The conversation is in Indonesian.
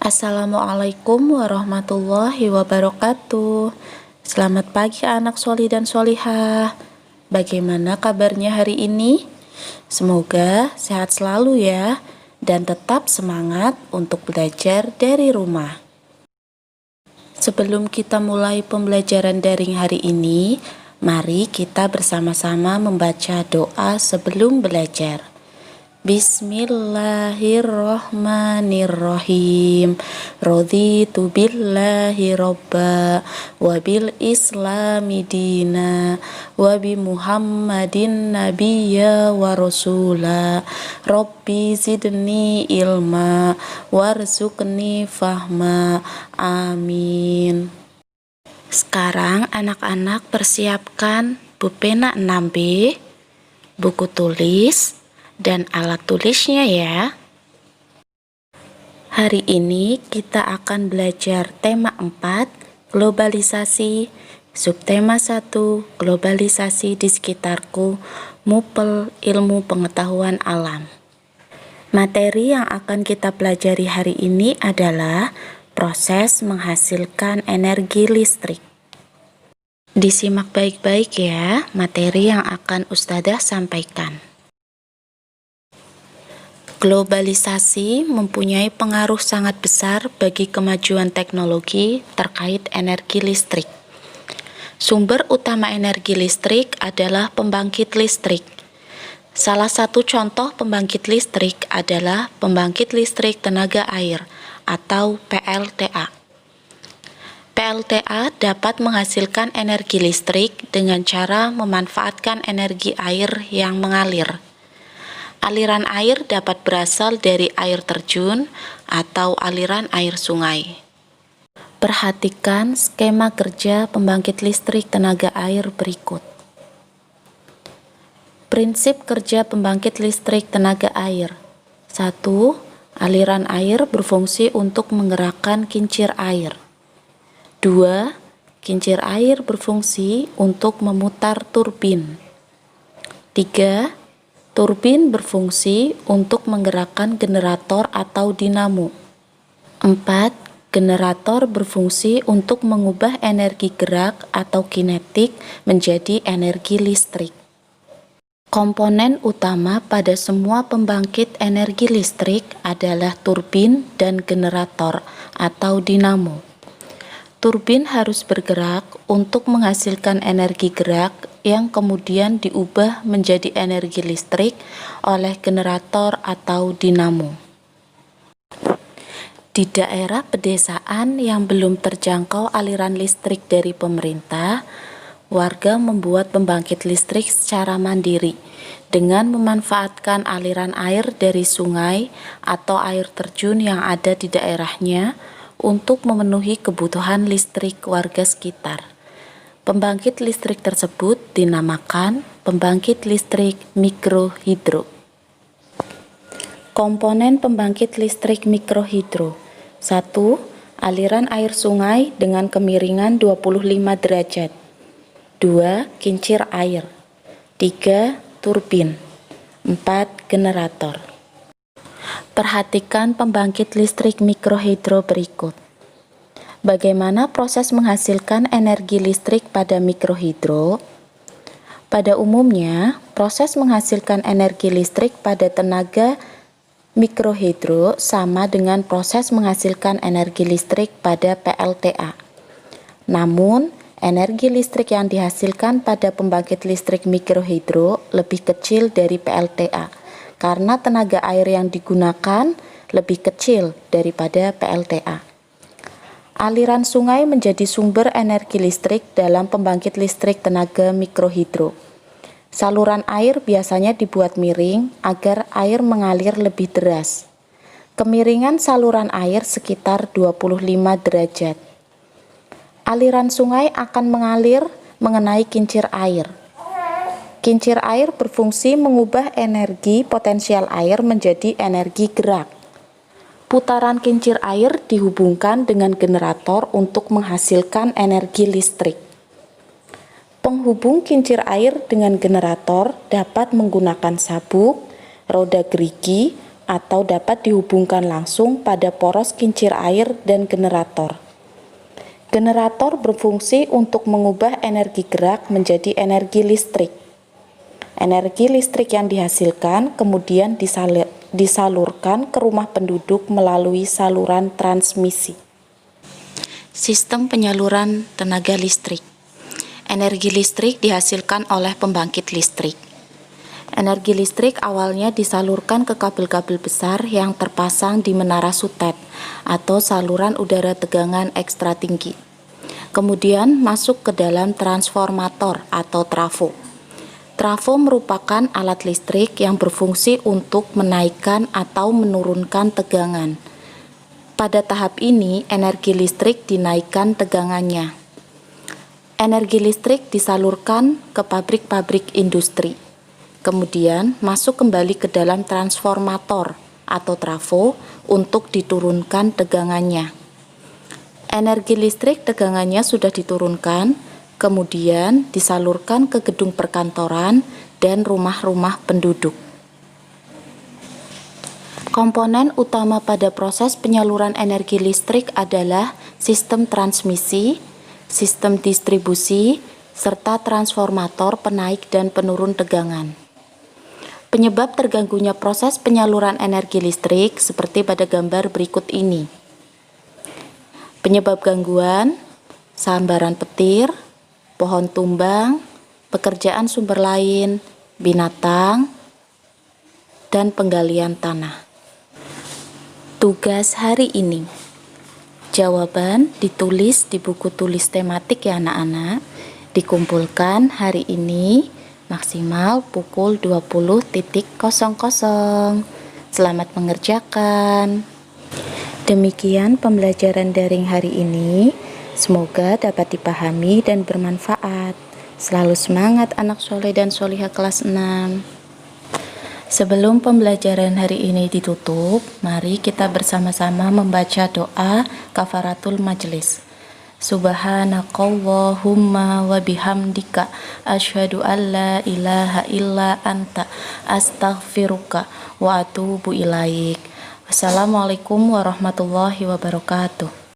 Assalamualaikum warahmatullahi wabarakatuh. Selamat pagi anak soli dan solihah. Bagaimana kabarnya hari ini? Semoga sehat selalu ya, dan tetap semangat untuk belajar dari rumah. Sebelum kita mulai pembelajaran daring hari ini, mari kita bersama-sama membaca doa sebelum belajar. Bismillahirrohmanirrohim. Raditu billahi robba wa bil islami dina wa bi muhammadin nabiyya wa rasula. Rabbi zidni ilma warzuqni fahma. Amin. Sekarang anak-anak persiapkan pulpen 6B, buku tulis, dan alat tulisnya ya. Hari ini kita akan belajar tema 4, globalisasi, subtema 1, globalisasi di sekitarku, MUPEL, ilmu pengetahuan alam. Materi yang akan kita pelajari hari ini adalah proses menghasilkan energi listrik. Disimak baik-baik ya materi yang akan Ustadzah sampaikan. Globalisasi mempunyai pengaruh sangat besar bagi kemajuan teknologi terkait energi listrik. Sumber utama energi listrik adalah pembangkit listrik. Salah satu contoh pembangkit listrik adalah pembangkit listrik tenaga air atau PLTA. PLTA dapat menghasilkan energi listrik dengan cara memanfaatkan energi air yang mengalir. Aliran air dapat berasal dari air terjun atau aliran air sungai. Perhatikan skema kerja pembangkit listrik tenaga air berikut. Prinsip kerja pembangkit listrik tenaga air. 1. Aliran air berfungsi untuk menggerakkan kincir air. 2. Kincir air berfungsi untuk memutar turbin. 3. Turbin berfungsi untuk menggerakkan generator atau dinamo. 4. Generator berfungsi untuk mengubah energi gerak atau kinetik menjadi energi listrik. Komponen utama pada semua pembangkit energi listrik adalah turbin dan generator atau dinamo. Turbin harus bergerak untuk menghasilkan energi gerak yang kemudian diubah menjadi energi listrik oleh generator atau dinamo. Di daerah pedesaan yang belum terjangkau aliran listrik dari pemerintah, warga membuat pembangkit listrik secara mandiri dengan memanfaatkan aliran air dari sungai atau air terjun yang ada di daerahnya untuk memenuhi kebutuhan listrik warga sekitar. Pembangkit listrik tersebut dinamakan pembangkit listrik mikrohidro. Komponen pembangkit listrik mikrohidro. 1. Aliran air sungai dengan kemiringan 25 derajat. 2. Kincir air. 3. Turbin. 4. Generator. Perhatikan pembangkit listrik mikrohidro berikut. Bagaimana proses menghasilkan energi listrik pada mikrohidro? Pada umumnya, proses menghasilkan energi listrik pada tenaga mikrohidro sama dengan proses menghasilkan energi listrik pada PLTA. Namun, energi listrik yang dihasilkan pada pembangkit listrik mikrohidro lebih kecil dari PLTA karena tenaga air yang digunakan lebih kecil daripada PLTA. Aliran sungai menjadi sumber energi listrik dalam pembangkit listrik tenaga mikrohidro. Saluran air biasanya dibuat miring agar air mengalir lebih deras. Kemiringan saluran air sekitar 25 derajat. Aliran sungai akan mengalir mengenai kincir air. Kincir air berfungsi mengubah energi potensial air menjadi energi gerak. Putaran kincir air dihubungkan dengan generator untuk menghasilkan energi listrik. Penghubung kincir air dengan generator dapat menggunakan sabuk, roda gerigi, atau dapat dihubungkan langsung pada poros kincir air dan generator. Generator berfungsi untuk mengubah energi gerak menjadi energi listrik. Energi listrik yang dihasilkan kemudian disalurkan ke rumah penduduk melalui saluran transmisi. Sistem penyaluran tenaga listrik. Energi listrik dihasilkan oleh pembangkit listrik. Energi listrik awalnya disalurkan ke kabel-kabel besar yang terpasang di menara sutet atau saluran udara tegangan ekstra tinggi. Kemudian masuk ke dalam transformator atau trafo. Trafo merupakan alat listrik yang berfungsi untuk menaikkan atau menurunkan tegangan. Pada tahap ini, energi listrik dinaikkan tegangannya. Energi listrik disalurkan ke pabrik-pabrik industri. Kemudian masuk kembali ke dalam transformator atau trafo untuk diturunkan tegangannya. Energi listrik tegangannya sudah diturunkan, kemudian disalurkan ke gedung perkantoran dan rumah-rumah penduduk. Komponen utama pada proses penyaluran energi listrik adalah sistem transmisi, sistem distribusi, serta transformator penaik dan penurun tegangan. Penyebab terganggunya proses penyaluran energi listrik seperti pada gambar berikut ini. Penyebab gangguan, sambaran petir, pohon tumbang, pekerjaan sumber lain, binatang, dan penggalian tanah. Tugas hari ini. Jawaban ditulis di buku tulis tematik ya anak-anak, dikumpulkan hari ini maksimal pukul 20.00. Selamat mengerjakan. Demikian pembelajaran daring hari ini. Semoga dapat dipahami dan bermanfaat. Selalu semangat anak soleh dan solihah kelas 6. Sebelum pembelajaran hari ini ditutup, mari kita bersama-sama membaca doa kafaratul majelis. Subhanakallahumma wa bihamdika asyhadu an la ilaha illa anta astaghfiruka wa atubu ilaik. Wassalamualaikum warahmatullahi wabarakatuh.